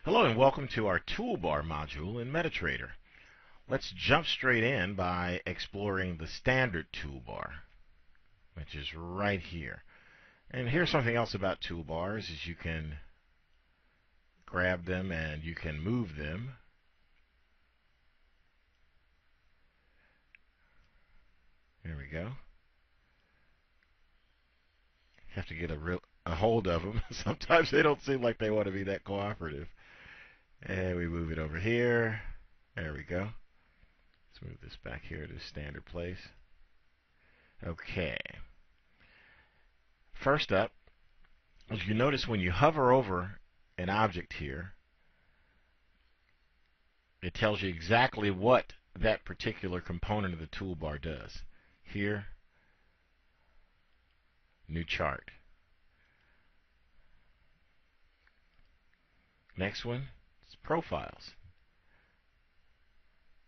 Hello and welcome to our toolbar module in MetaTrader. Let's jump straight in by exploring the standard toolbar, which is right here. And here's something else about toolbars is you can grab them and you can move them. There we go. Have to get a hold of them. Sometimes they don't seem like they want to be that cooperative. And we move it over here. There we go. Let's move this back here to standard place. Okay. First up, as you notice when you hover over an object here, it tells you exactly what that particular component of the toolbar does. Here, new chart. Next one is profiles.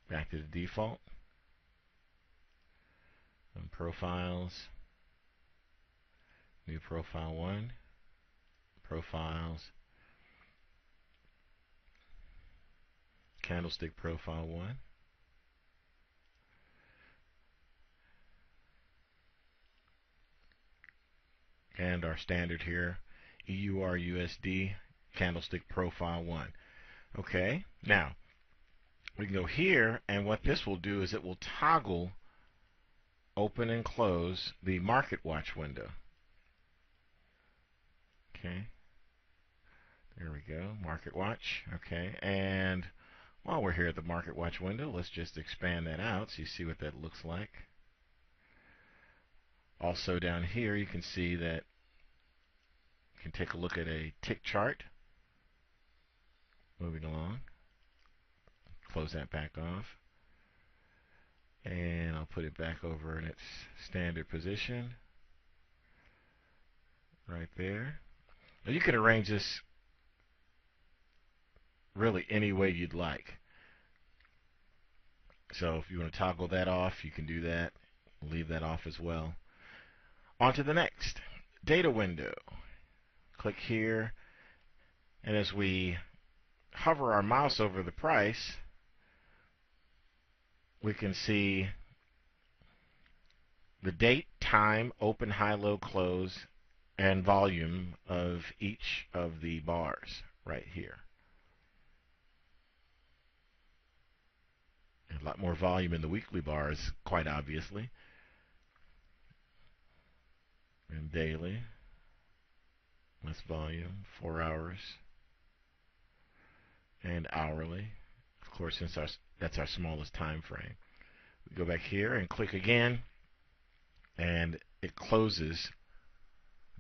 Back to the default. And profiles. New profile 1. Profiles. Candlestick profile 1. And our standard here, EURUSD candlestick profile 1. Okay, now we can go here, and what this will do is it will toggle open and close the market watch window. Okay, there we go, market watch. Okay, and while we're here at the market watch window, let's just expand that out so you see what that looks like. Also down here you can see that you can take a look at a tick chart. Moving along. Close that back off. And I'll put it back over in its standard position. Right there. Now you can arrange this really any way you'd like. So if you want to toggle that off, you can do that. Leave that off as well. On to the next. Data window. Click here. And as we hover our mouse over the price, we can see the date, time, open, high, low, close, and volume of each of the bars right here. A lot more volume in the weekly bars, quite obviously. And daily, less volume, 4 hours. And hourly, of course, since that's our smallest time frame. We go back here and click again, and it closes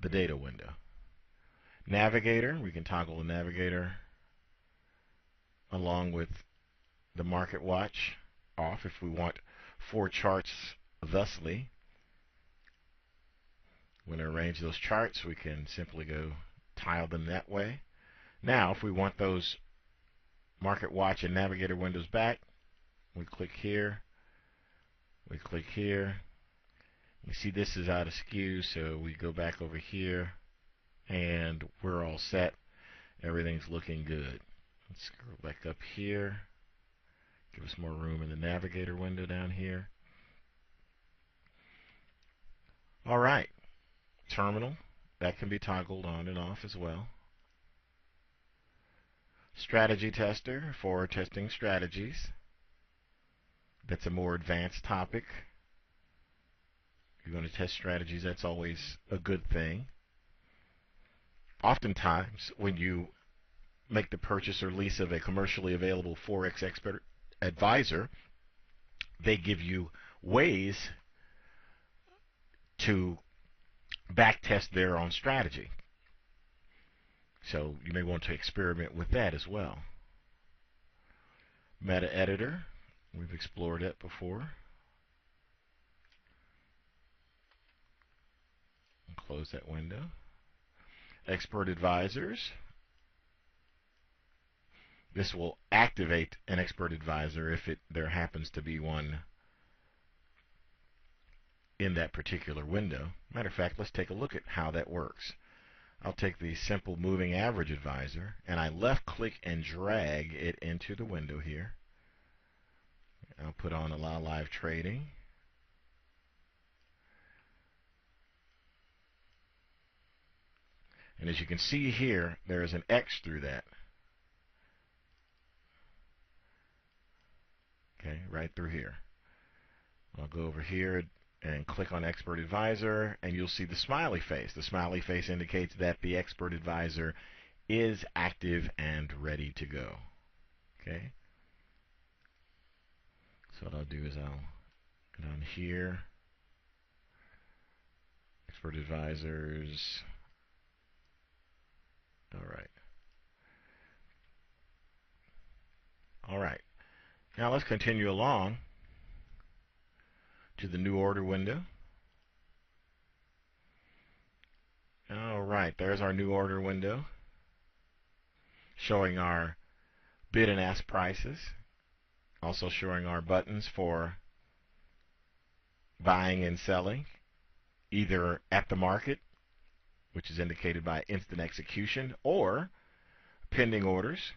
the data window. Navigator, we can toggle the navigator along with the market watch off if we want 4 charts thusly. When we arrange those charts, we can simply go tile them that way. Now, if we want those market watch and navigator windows back, we click here, we click here. You see this is out of skew, so we go back over here and we're all set. Everything's looking good. Let's scroll back up here, give us more room in the navigator window down here. Alright, terminal, that can be toggled on and off as well. Strategy tester for testing strategies. That's a more advanced topic. You're going to test strategies, that's always a good thing. Oftentimes, when you make the purchase or lease of a commercially available Forex expert advisor, they give you ways to backtest their own strategy. So you may want to experiment with that as well. Meta editor, we've explored that before. Close that window. Expert advisors. This will activate an expert advisor if there happens to be one in that particular window. Matter of fact, let's take a look at how that works. I'll take the simple moving average advisor and I left click and drag it into the window here. I'll put on allow live trading. And as you can see here, there is an X through that. Okay, right through here. I'll go over here and click on Expert Advisor, and you'll see the smiley face. The smiley face indicates that the Expert Advisor is active and ready to go. Okay. So what I'll do is I'll go down here, Expert Advisors. All right. Now let's continue along to the new order window. All right, there's our new order window showing our bid and ask prices, also showing our buttons for buying and selling, either at the market, which is indicated by instant execution, or pending orders,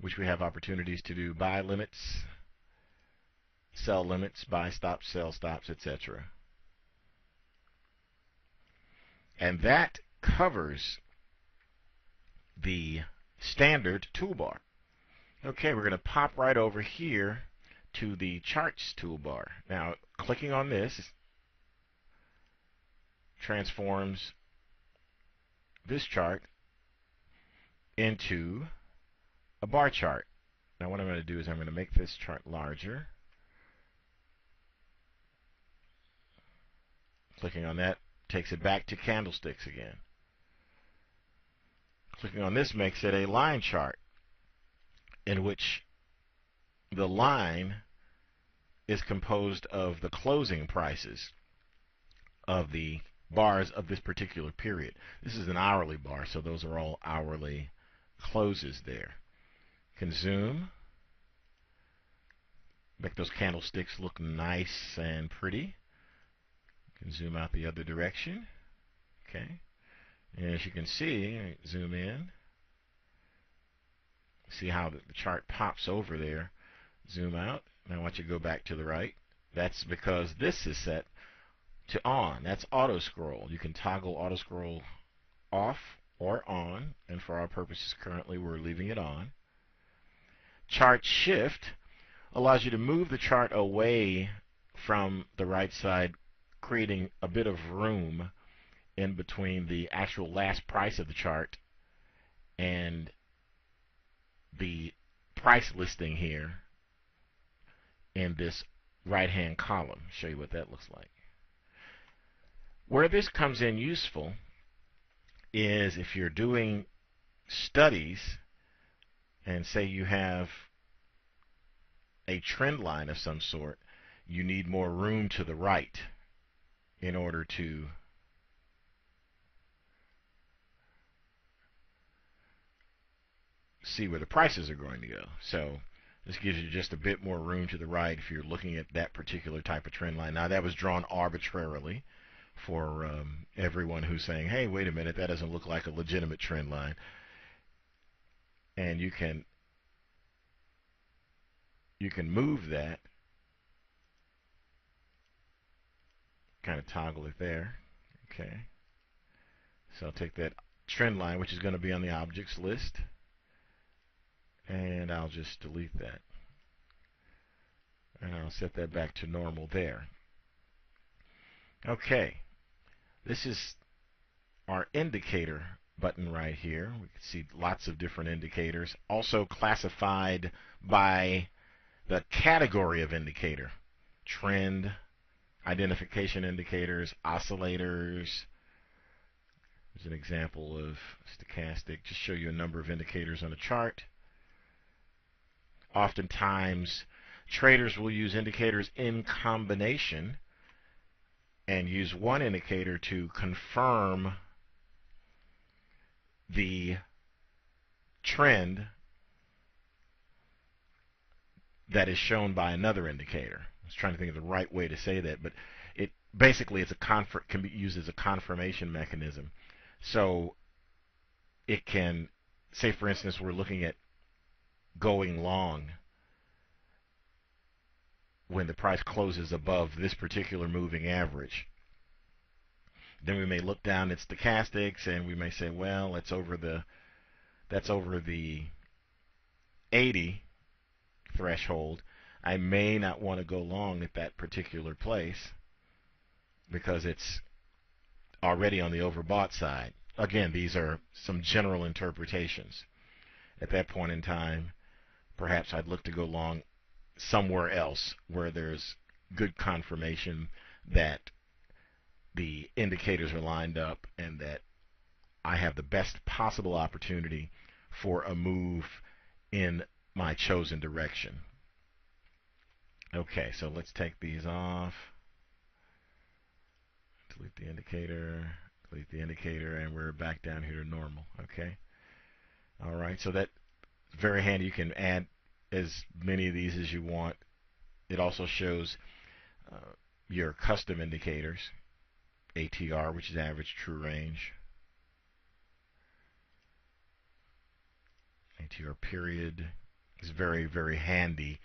which we have opportunities to do buy limits, sell limits, buy stops, sell stops, etc. And that covers the standard toolbar. Okay, we're going to pop right over here to the charts toolbar. Now, clicking on this transforms this chart into a bar chart. Now, what I'm going to do is I'm going to make this chart larger. Clicking on that takes it back to candlesticks again. Clicking on this makes it a line chart, in which the line is composed of the closing prices of the bars of this particular period. This is an hourly bar, so those are all hourly closes there. Can zoom, make those candlesticks look nice and pretty. Can zoom out the other direction. Okay. And as you can see, zoom in. See how the chart pops over there. Zoom out. Now watch it go back to the right. That's because this is set to on. That's auto scroll. You can toggle auto scroll off or on, and for our purposes currently we're leaving it on. Chart shift allows you to move the chart away from the right side, creating a bit of room in between the actual last price of the chart and the price listing here in this right hand column. Show you what that looks like. Where this comes in useful is if you're doing studies and say you have a trend line of some sort, you need more room to the right in order to see where the prices are going to go. So this gives you just a bit more room to the right if you're looking at that particular type of trend line. Now that was drawn arbitrarily for everyone who's saying, hey, wait a minute, that doesn't look like a legitimate trend line. And you can move that, kind of toggle it there. Okay. So I'll take that trend line, which is going to be on the objects list, and I'll just delete that. And I'll set that back to normal there. Okay. This is our indicator button right here. We can see lots of different indicators, also classified by the category of indicator: trend, identification indicators, oscillators. There's an example of stochastic, just show you a number of indicators on a chart. Oftentimes, traders will use indicators in combination and use one indicator to confirm the trend that is shown by another indicator. I was trying to think of the right way to say that, but it basically it's can be used as a confirmation mechanism. So it can, say for instance, we're looking at going long when the price closes above this particular moving average. Then we may look down at stochastics and we may say, well, that's over the 80 threshold. I may not want to go long at that particular place because it's already on the overbought side. Again, these are some general interpretations. At that point in time, perhaps I'd look to go long somewhere else where there's good confirmation that the indicators are lined up and that I have the best possible opportunity for a move in my chosen direction. Okay, so let's take these off. Delete the indicator, and we're back down here to normal. Okay. All right, so that's very handy. You can add as many of these as you want. It also shows your custom indicators, ATR, which is average true range, ATR period is very, very handy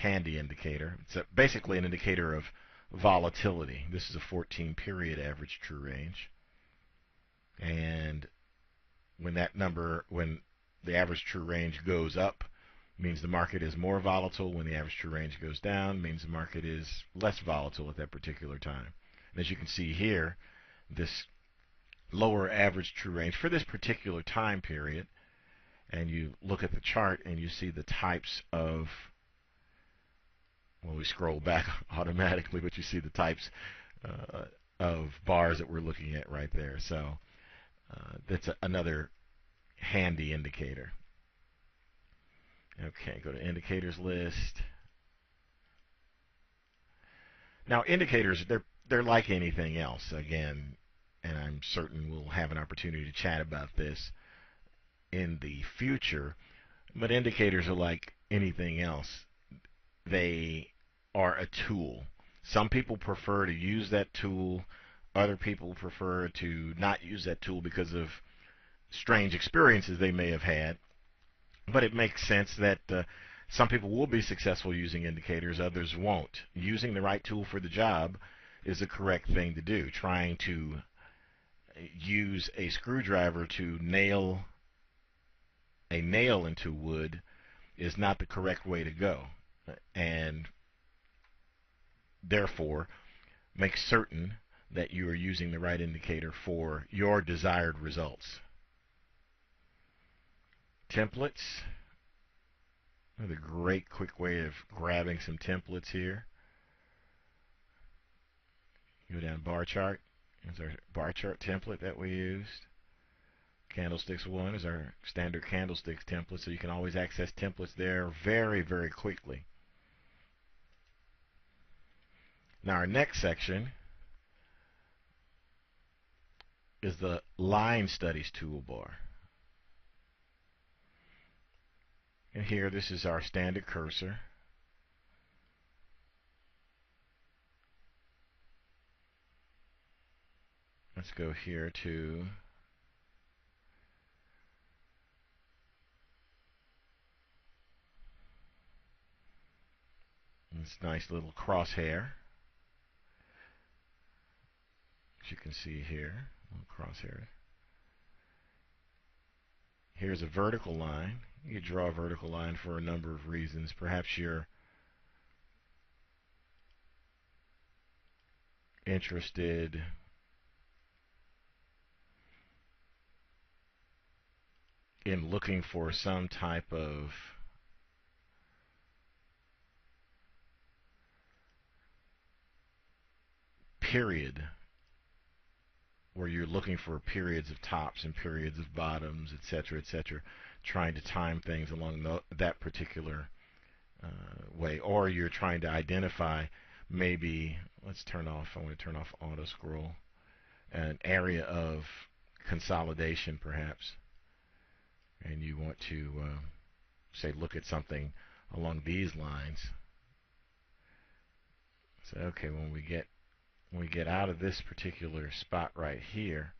indicator. It's basically an indicator of volatility. This is a 14 period average true range, and when the average true range goes up, means the market is more volatile. When the average true range goes down, means the market is less volatile at that particular time. And as you can see here, this lower average true range for this particular time period, and you look at the chart and you see the types of, well, we scroll back automatically, but you see the types of bars that we're looking at right there. So that's another handy indicator. Okay, go to indicators list. Now indicators, they're like anything else, again, and I'm certain we'll have an opportunity to chat about this in the future, but indicators are like anything else. They are a tool. Some people prefer to use that tool. Other people prefer to not use that tool because of strange experiences they may have had. But it makes sense that some people will be successful using indicators, others won't. Using the right tool for the job is the correct thing to do. Trying to use a screwdriver to nail a nail into wood is not the correct way to go, and therefore make certain that you are using the right indicator for your desired results. Templates. Another great quick way of grabbing some templates here. Go down bar chart. Here's our bar chart template that we used. Candlesticks 1 is our standard candlesticks template, so you can always access templates there very, very quickly. Now our next section is the line studies toolbar. And here, this is our standard cursor. Let's go here to this nice little crosshair, as you can see here, little crosshair. Here's a vertical line. You draw a vertical line for a number of reasons. Perhaps you're interested in looking for some type of period where you're looking for periods of tops and periods of bottoms, etc., etc., trying to time things along that particular way, or you're trying to identify maybe, I want to turn off auto scroll, an area of consolidation perhaps, and you want to say look at something along these lines. So okay, when we get out of this particular spot right here,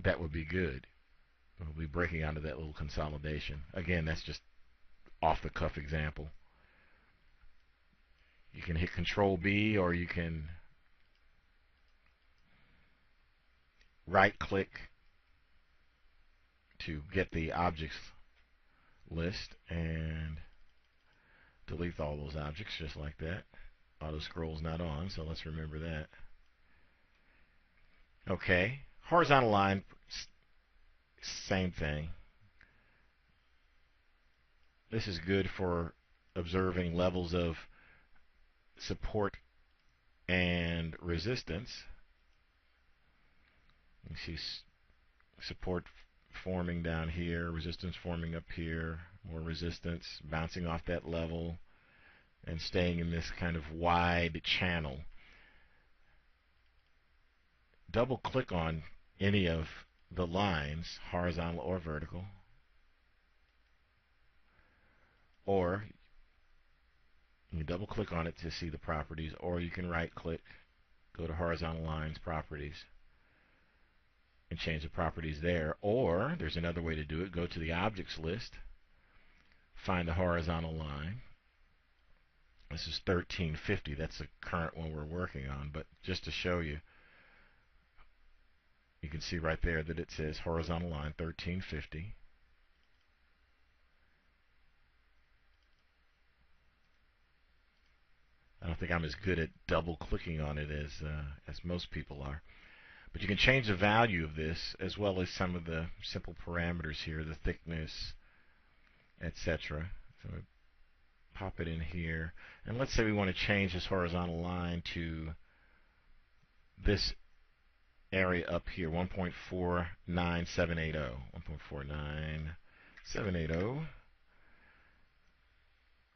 that would be good. We'll be breaking out of that little consolidation. Again, that's just off the cuff example. You can hit Control B, or you can right click to get the objects list and delete all those objects just like that. Auto scroll's not on, so let's remember that. Okay, horizontal line, same thing. This is good for observing levels of support and resistance. You see support forming down here, resistance forming up here, more resistance, bouncing off that level, and staying in this kind of wide channel. Double click on any of the lines, horizontal or vertical, or you can double click on it to see the properties, or you can right click, go to horizontal lines, properties, and change the properties there. Or there's another way to do it. Go to the objects list, find the horizontal line. This is 1350. That's the current one we're working on, but just to show you, you can see right there that it says horizontal line 1350. I don't think I'm as good at double clicking on it as most people are. But you can change the value of this, as well as some of the simple parameters here, the thickness, etc. So we pop it in here, and let's say we want to change this horizontal line to this area up here, 1.49780. 1.49780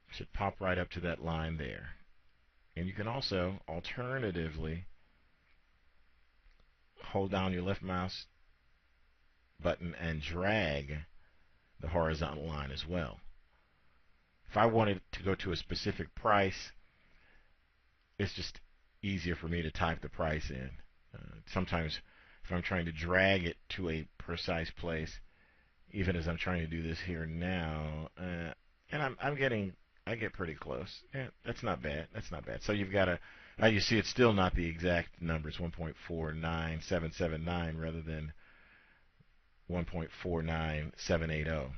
should pop right up to that line there. And you can also alternatively hold down your left mouse button and drag the horizontal line as well. If I wanted to go to a specific price, it's just easier for me to type the price in. Sometimes if I'm trying to drag it to a precise place, even as I'm trying to do this here now, and I get pretty close. Yeah, that's not bad. That's not bad. So you've got to, now you see it's still not the exact number. It's 1.49779 rather than 1.49780.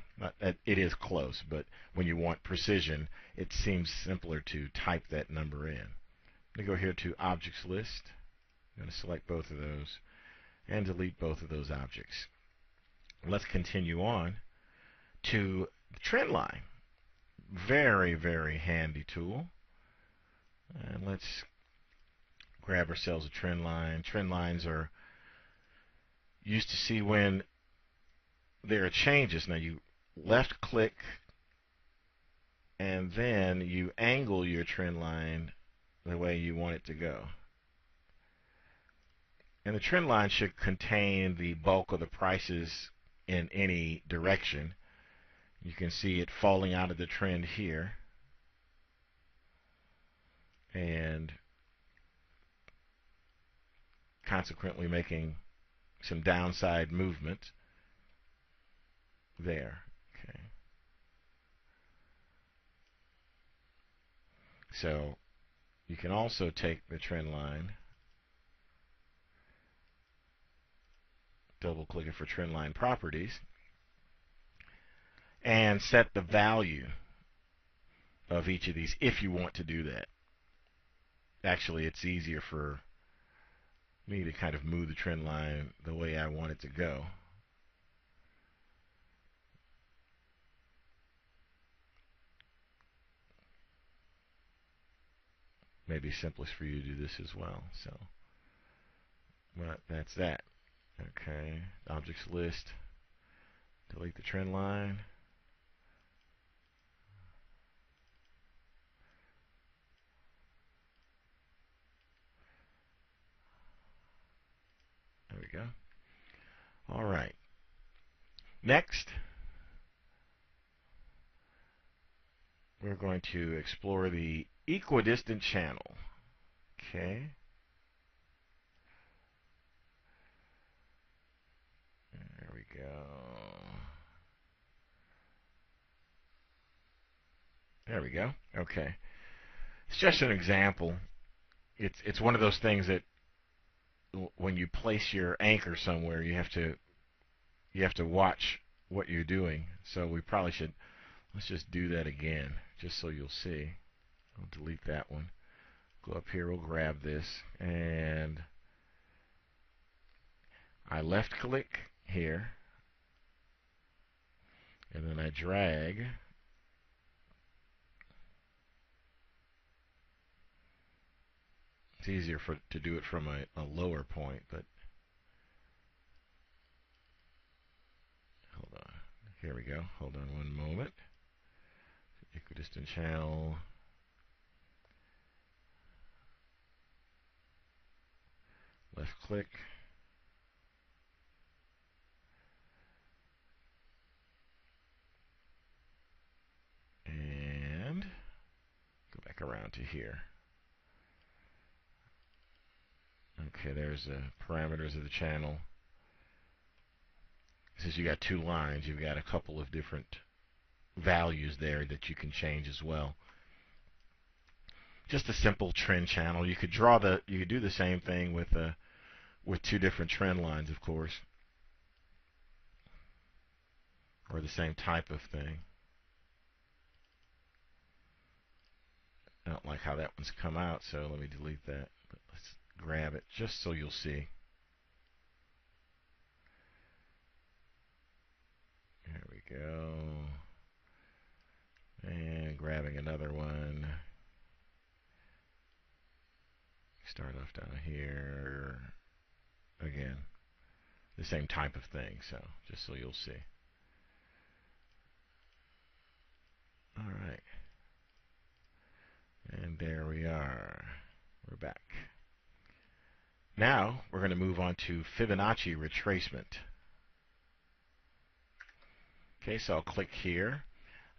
It is close, but when you want precision, it seems simpler to type that number in. I'm going to go here to Objects List. I'm going to select both of those and delete both of those objects. Let's continue on to the trend line. Very, very handy tool. And let's grab ourselves a trend line. Trend lines are used to see when there are changes. Now you left click and then you angle your trend line the way you want it to go. And the trend line should contain the bulk of the prices in any direction. You can see it falling out of the trend here and consequently making some downside movement there. Okay. So you can also take the trend line, double click it for trend line properties, and set the value of each of these if you want to do that. Actually, it's easier for me to kind of move the trend line the way I want it to go. Maybe simplest for you to do this as well. So, but that's that. Okay, objects list, delete the trend line. There we go. All right. Next, we're going to explore the equidistant channel. Okay. go. There we go. Okay. It's just an example. It's one of those things that when you place your anchor somewhere, you have to watch what you're doing. So we probably should let's just do that again, just so you'll see. I'll delete that one. Go up here, we'll grab this, and I left click here, and then I drag. It's easier to do it from a lower point, but hold on. Here we go. Hold on one moment. Equidistant channel. Left click. And go back around to here. Okay, there's the parameters of the channel. Since you got two lines, you've got a couple of different values there that you can change as well. Just a simple trend channel. You could do the same thing with two different trend lines, of course, or the same type of thing. I don't like how that one's come out, so let me delete that. But let's grab it just so you'll see. There we go. And grabbing another one. Start off down here. Again, the same type of thing, so just so you'll see. All right. And there we are. We're back. Now we're going to move on to Fibonacci retracement. Okay, so I'll click here.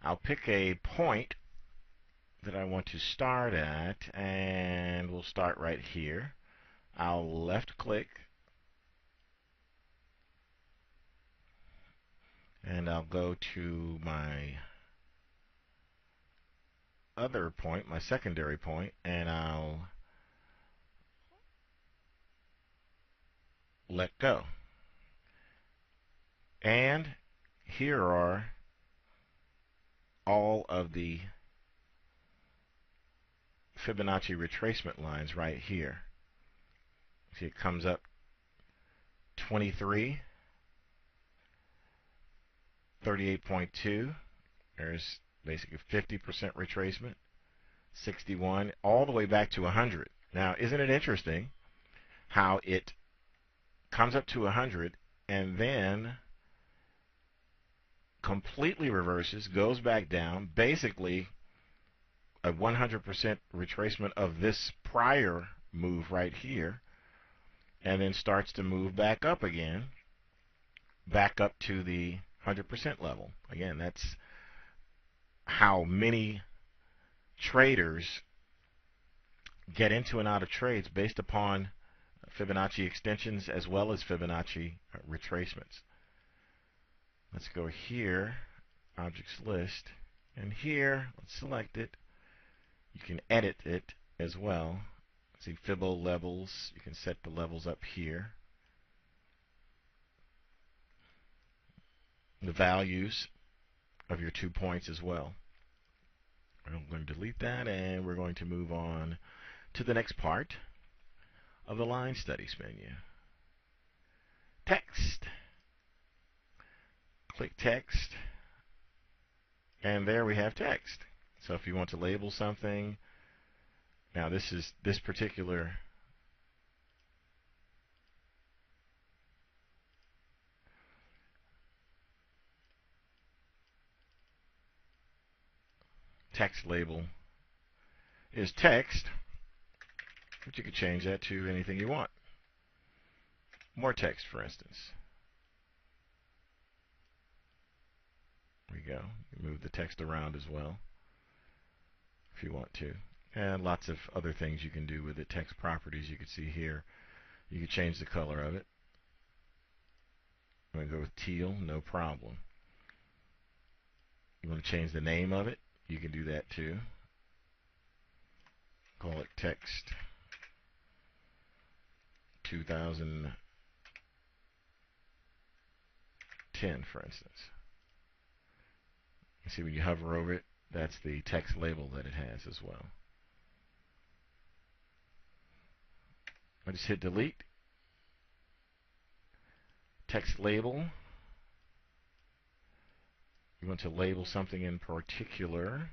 I'll pick a point that I want to start at, and we'll start right here. I'll left click, and I'll go to my other point, my secondary point, and I'll let go. And here are all of the Fibonacci retracement lines right here. See, it comes up 23, 38.2. There's basically 50% retracement. 61, all the way back to 100. Now, isn't it interesting how it comes up to 100 and then completely reverses, goes back down, basically a 100% retracement of this prior move right here, and then starts to move back up again, back up to the 100% level. Again, that's how many traders get into and out of trades based upon Fibonacci extensions as well as Fibonacci retracements. Let's go here, objects list, and here, let's select it. You can edit it as well. See Fibo levels, you can set the levels up here. The values of your 2 points as well. I'm going to delete that, and we're going to move on to the next part of the line studies menu. Text. Click text, and there we have text. So if you want to label something, now this particular text label is text, but you could change that to anything you want. More text, for instance. There we go. You move the text around as well if you want to. And lots of other things you can do with it. Text properties you can see here. You can change the color of it. I'm going to go with teal, no problem. You want to change the name of it? You can do that too. Call it text 2010, for instance. You see when you hover over it, that's the text label that it has as well. I just hit delete. Text label. You want to label something in particular.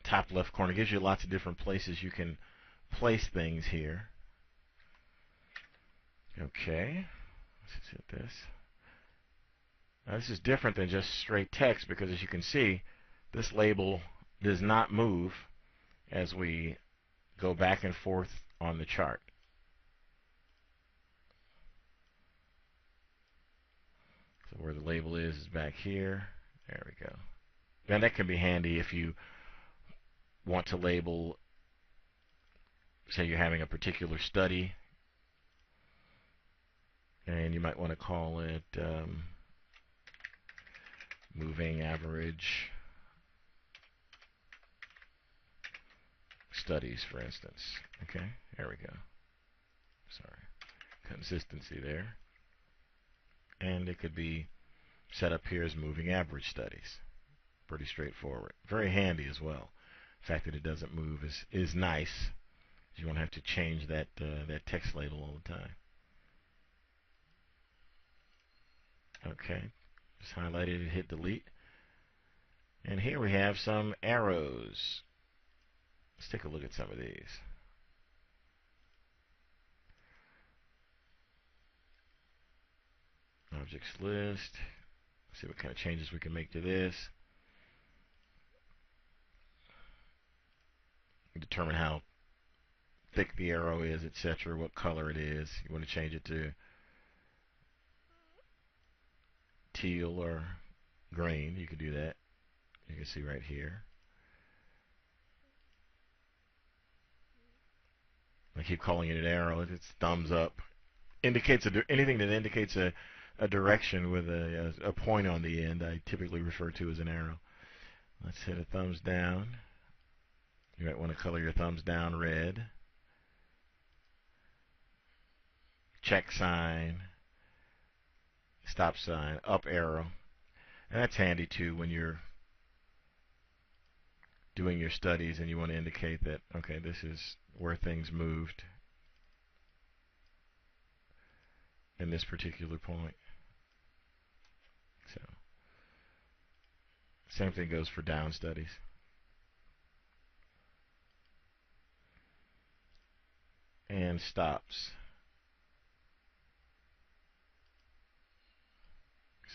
Top left corner gives you lots of different places you can place things here. Okay, let's hit this. Now this is different than just straight text because, as you can see, this label does not move as we go back and forth on the chart. So where the label is back here. There we go. Now that can be handy if you want to label, say you're having a particular study, and you might want to call it moving average studies, for instance. Okay, there we go. Sorry, consistency there. And it could be set up here as moving average studies. Pretty straightforward. Very handy as well. The fact that it doesn't move is nice. You won't have to change that that text label all the time. Okay, just highlight it and hit delete. And here we have some arrows. Let's take a look at some of these. Objects list. Let's see what kind of changes we can make to this. Determine how thick the arrow is, etc., what color it is. You want to change it to teal or green. You can do that. You can see right here. I keep calling it an arrow. It's thumbs up. Indicates anything that indicates a direction with a point on the end, I typically refer to as an arrow. Let's hit a thumbs down. You might want to color your thumbs down red. Check sign, stop sign, up arrow. And that's handy too when you're doing your studies and you want to indicate that, okay, this is where things moved in this particular point. So, same thing goes for down studies. And stops.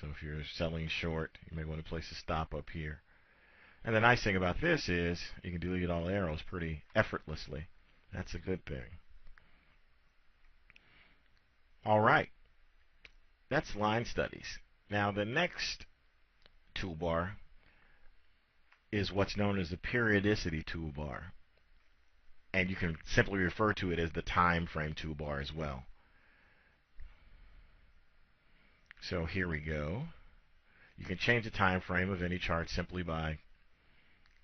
So if you're selling short, you may want to place a stop up here. And the nice thing about this is you can delete all arrows pretty effortlessly. That's a good thing. All right. That's line studies. Now the next toolbar is what's known as the periodicity toolbar. And you can simply refer to it as the time frame toolbar as well. So here we go. You can change the time frame of any chart simply by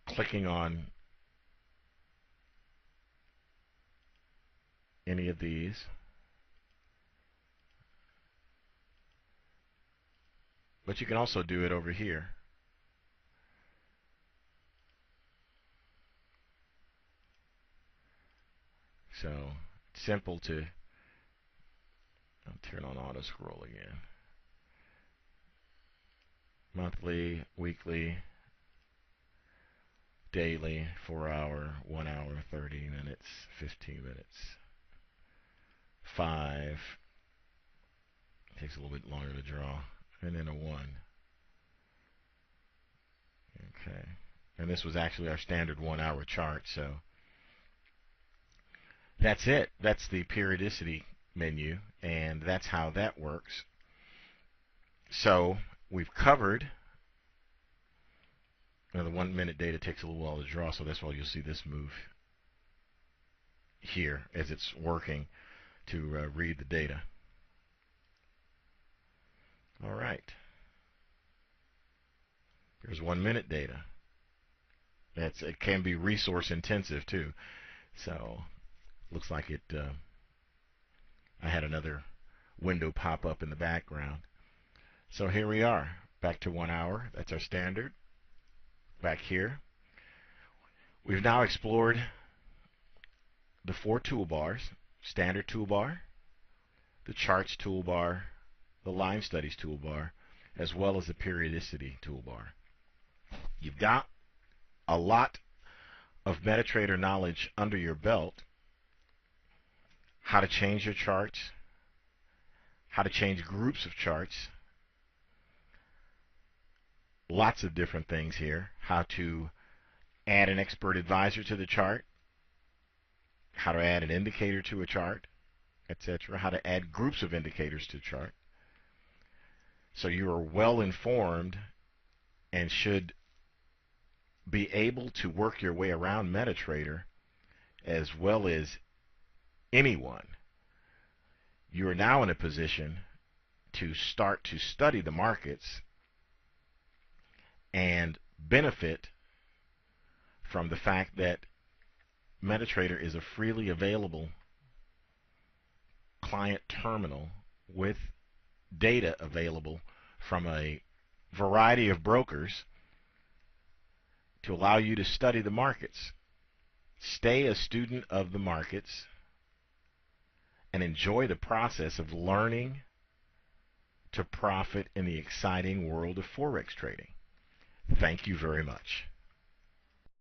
clicking on any of these. But you can also do it over here. So it's simple to, I'll turn on auto scroll again. Monthly, weekly, daily, 4 hour, 1 hour, 30 minutes, 15 minutes, 5. Takes a little bit longer to draw. And then a 1. Okay. And this was actually our standard 1 hour chart, so that's it. That's the periodicity menu, and that's how that works. So we've covered. Now the 1 minute data takes a little while to draw, so that's why you'll see this move here as it's working to read the data. All right. There's 1 minute data. It can be resource intensive too. So looks like it. I had another window pop up in the background. So here we are, back to 1 hour. That's our standard. Back here, we've now explored the 4 toolbars: standard toolbar, the charts toolbar, the line studies toolbar, as well as the periodicity toolbar. You've got a lot of MetaTrader knowledge under your belt. How to change your charts, how to change groups of charts, lots of different things here. How to add an expert advisor to the chart, how to add an indicator to a chart, etc. How to add groups of indicators to a chart. So you are well informed and should be able to work your way around MetaTrader as well as anyone. You are now in a position to start to study the markets and benefit from the fact that MetaTrader is a freely available client terminal with data available from a variety of brokers to allow you to study the markets. Stay a student of the markets and enjoy the process of learning to profit in the exciting world of Forex trading. Thank you very much.